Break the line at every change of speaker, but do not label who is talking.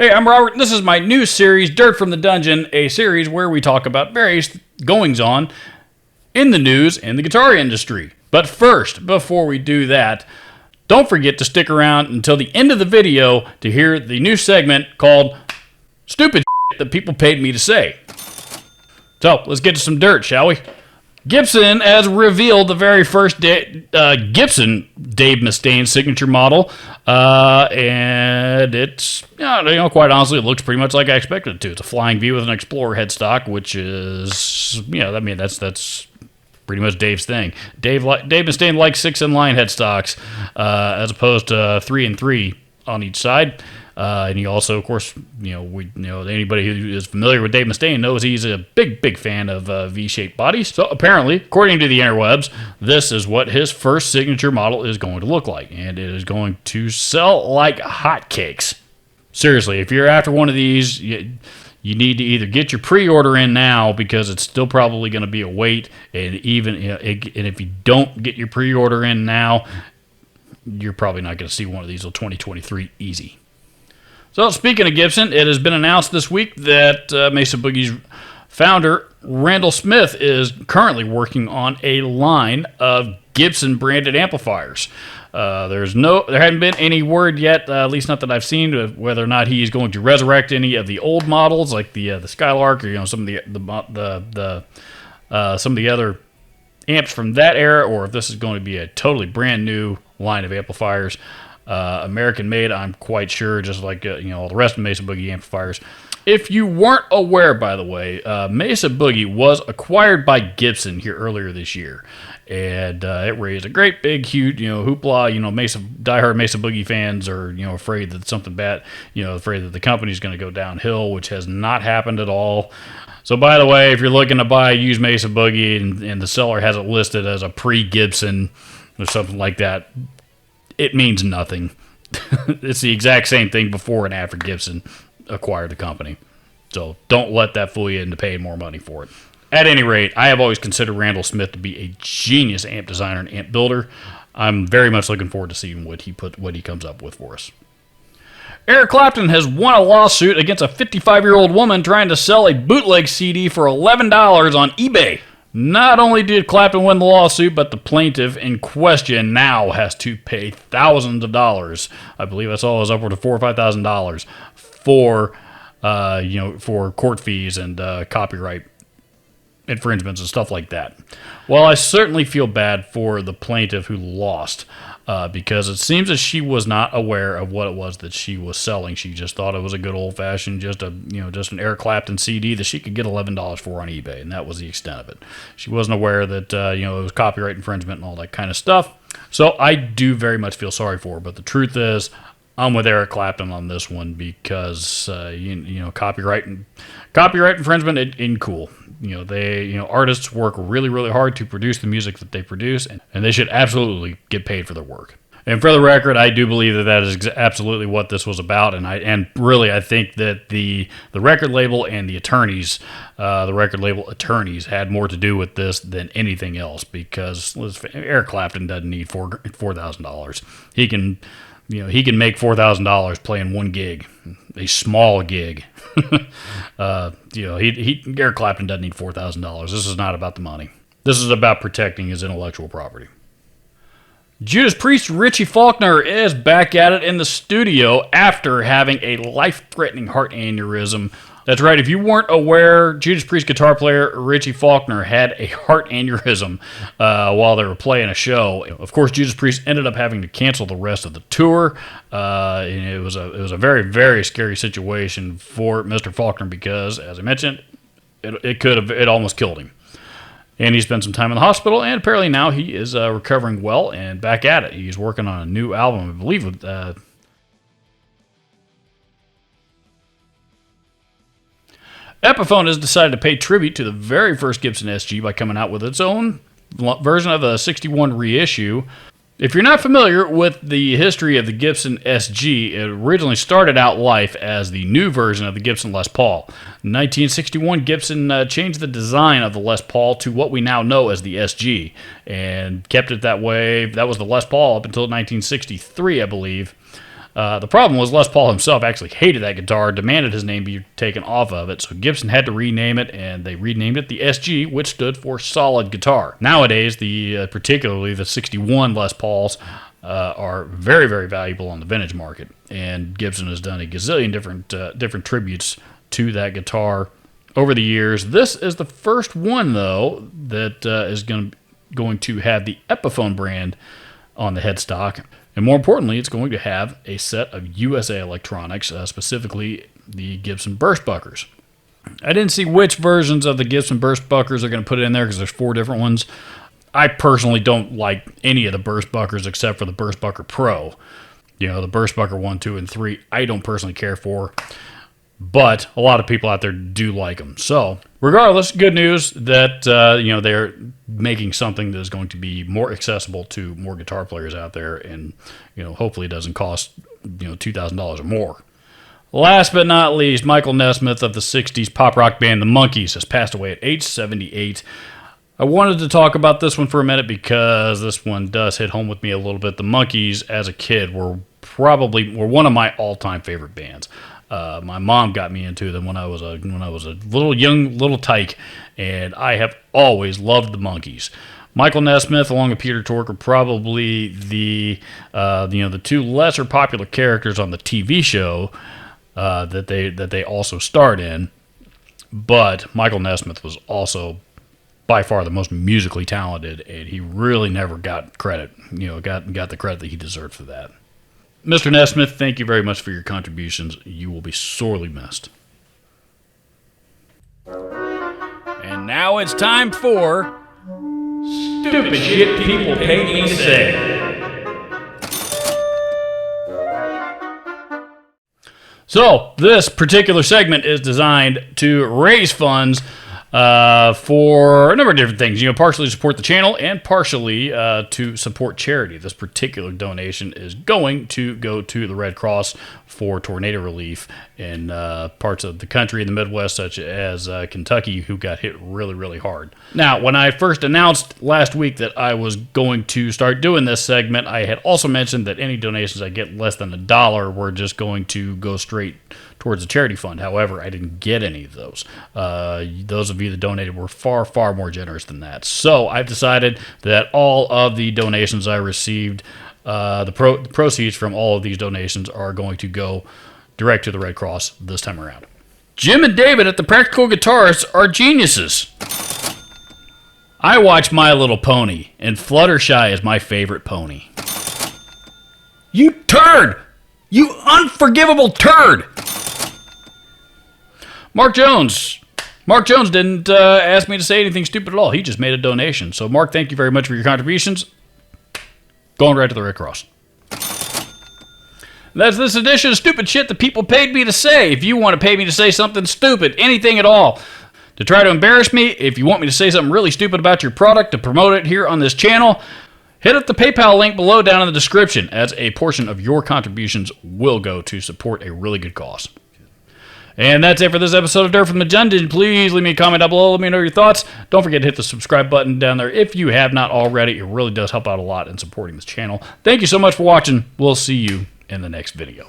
Hey, I'm Robert, and this is my new series, Dirt from the Dungeon, a series where we talk about various goings-on in the news and the guitar industry. But first, before we do that, don't forget to stick around until the end of the video to hear the new segment called Stupid Shit That People Paid Me to Say. So, let's get to some dirt, shall we? Gibson has revealed the very first Gibson Dave Mustaine signature model, and it's, quite honestly, it looks pretty much like I expected it to. It's a flying V with an Explorer headstock, which is, that's pretty much Dave's thing. Dave Mustaine likes 6-in-line headstocks, as opposed to 3 and 3 on each side. And he also, of course, anybody who is familiar with Dave Mustaine knows he's a big fan of V-shaped bodies. So apparently, according to the interwebs, this is what his first signature model is going to look like, and it is going to sell like hotcakes. Seriously, if you're after one of these, you need to either get your pre-order in now because it's still probably going to be a wait, and even and if you don't get your pre-order in now, you're probably not going to see one of these until 2023 easy. So, speaking of Gibson, it has been announced this week that Mesa Boogie's founder, Randall Smith, is currently working on a line of Gibson-branded amplifiers. There hadn't been any word yet, at least not that I've seen, of whether or not he's going to resurrect any of the old models, like the Skylark, or some of the other amps from that era, or if this is going to be a totally brand new line of amplifiers. American made, I'm quite sure, just like all the rest of Mesa Boogie amplifiers. If you weren't aware, by the way, Mesa Boogie was acquired by Gibson here earlier this year, and it raised a great big huge hoopla. Diehard Mesa Boogie fans are afraid that something bad, afraid that the company's going to go downhill, which has not happened at all. So, by the way, if you're looking to buy a used Mesa Boogie and the seller has it listed as a pre-Gibson or something like that, it means nothing. It's the exact same thing before and after Gibson acquired the company. So don't let that fool you into paying more money for it. At any rate, I have always considered Randall Smith to be a genius amp designer and amp builder. I'm very much looking forward to seeing what he comes up with for us. Eric Clapton has won a lawsuit against a 55-year-old woman trying to sell a bootleg CD for $11 on eBay. Not only did Clapton win the lawsuit, but the plaintiff in question now has to pay thousands of dollars. I believe I saw it was upward of $4,000 or $5,000 for court fees and copyright infringements and stuff like that. Well, I certainly feel bad for the plaintiff who lost, because it seems that she was not aware of what it was that she was selling. She just thought it was a good old-fashioned, just an Eric Clapton CD that she could get $11 for on eBay, and that was the extent of it. She wasn't aware that it was copyright infringement and all that kind of stuff. So I do very mumuch feel sorry for her, but the truth is, I'm with Eric Clapton on this one because copyright infringement ain't cool. Artists work really, really hard to produce the music that they produce, and they should absolutely get paid for their work. And for the record, I do believe that is absolutely what this was about, and I think that the record label and the attorneys, had more to do with this than anything else, because Eric Clapton doesn't need $4,000. He can make $4,000 playing one gig, a small gig. Eric Clapton doesn't need $4,000. This is not about the money. This is about protecting his intellectual property. Judas Priest's Richie Faulkner is back at it in the studio after having a life-threatening heart aneurysm. That's right, if you weren't aware, Judas Priest guitar player Richie Faulkner had a heart aneurysm while they were playing a show. Of course, Judas Priest ended up having to cancel the rest of the tour. And it was a very, very scary situation for Mr. Faulkner because, as I mentioned, it almost killed him. And he spent some time in the hospital, and apparently now he is recovering well and back at it. He's working on a new album, I believe, with Epiphone has decided to pay tribute to the very first Gibson SG by coming out with its own version of the 61 reissue. If you're not familiar with the history of the Gibson SG, it originally started out life as the new version of the Gibson Les Paul. In 1961, Gibson changed the design of the Les Paul to what we now know as the SG, and kept it that way. That was the Les Paul up until 1963, I believe. The problem was Les Paul himself actually hated that guitar, demanded his name be taken off of it, so Gibson had to rename it, and they renamed it the SG, which stood for Solid Guitar. Nowadays, particularly the 61 Les Pauls are very, very valuable on the vintage market, and Gibson has done a gazillion different tributes to that guitar over the years. This is the first one, though, that is going to have the Epiphone brand on the headstock. And more importantly, it's going to have a set of USA electronics, specifically the Gibson Burstbuckers. I didn't see which versions of the Gibson Burstbuckers are going to put it in there because there's 4 different ones. I personally don't like any of the Burstbuckers except for the Burstbucker Pro. The Burstbucker 1, 2, and 3, I don't personally care for. But a lot of people out there do like them. So, regardless, good news that they're making something that is going to be more accessible to more guitar players out there, and hopefully it doesn't cost $2,000 or more. Last but not least, Michael Nesmith of the '60s pop rock band the Monkees has passed away at age 78. I wanted to talk about this one for a minute because this one does hit home with me a little bit. The Monkees, as a kid, were one of my all-time favorite bands. My mom got me into them when I was a little tyke, and I have always loved the Monkees. Michael Nesmith, along with Peter Tork, are probably the 2 lesser popular characters on the TV show that they also starred in. But Michael Nesmith was also by far the most musically talented, and he really never got credit. Got the credit that he deserved for that. Mr. Nesmith, thank you very much for your contributions. You will be sorely missed. And now it's time for Stupid Shit People Pay Me to Say. So, this particular segment is designed to raise funds for a number of different things. Partially to support the channel and partially to support charity. This particular donation is going to go to the Red Cross for tornado relief in parts of the country in the Midwest, such as Kentucky, who got hit really, really hard. Now, when I first announced last week that I was going to start doing this segment, I had also mentioned that any donations I get less than $1 were just going to go straight towards the charity fund. However, I didn't get any of those. Those of you that donated were far, far more generous than that. So I've decided that all of the donations I received, the proceeds from all of these donations are going to go direct to the Red Cross this time around. Jim and David at the Practical Guitarists are geniuses. I watch My Little Pony, and Fluttershy is my favorite pony. You turd! You unforgivable turd! Mark Jones didn't ask me to say anything stupid at all. He just made a donation. So, Mark, thank you very much for your contributions. Going right to the Red Cross. That's this edition of Stupid Shit that people paid me to say. If you want to pay me to say something stupid, anything at all, to try to embarrass me, if you want me to say something really stupid about your product to promote it here on this channel, hit up the PayPal link below down in the description, as a portion of your contributions will go to support a really good cause. And that's it for this episode of Dirt from the Dungeon. Please leave me a comment down below. Let me know your thoughts. Don't forget to hit the subscribe button down there if you have not already. It really does help out a lot in supporting this channel. Thank you so much for watching. We'll see you in the next video.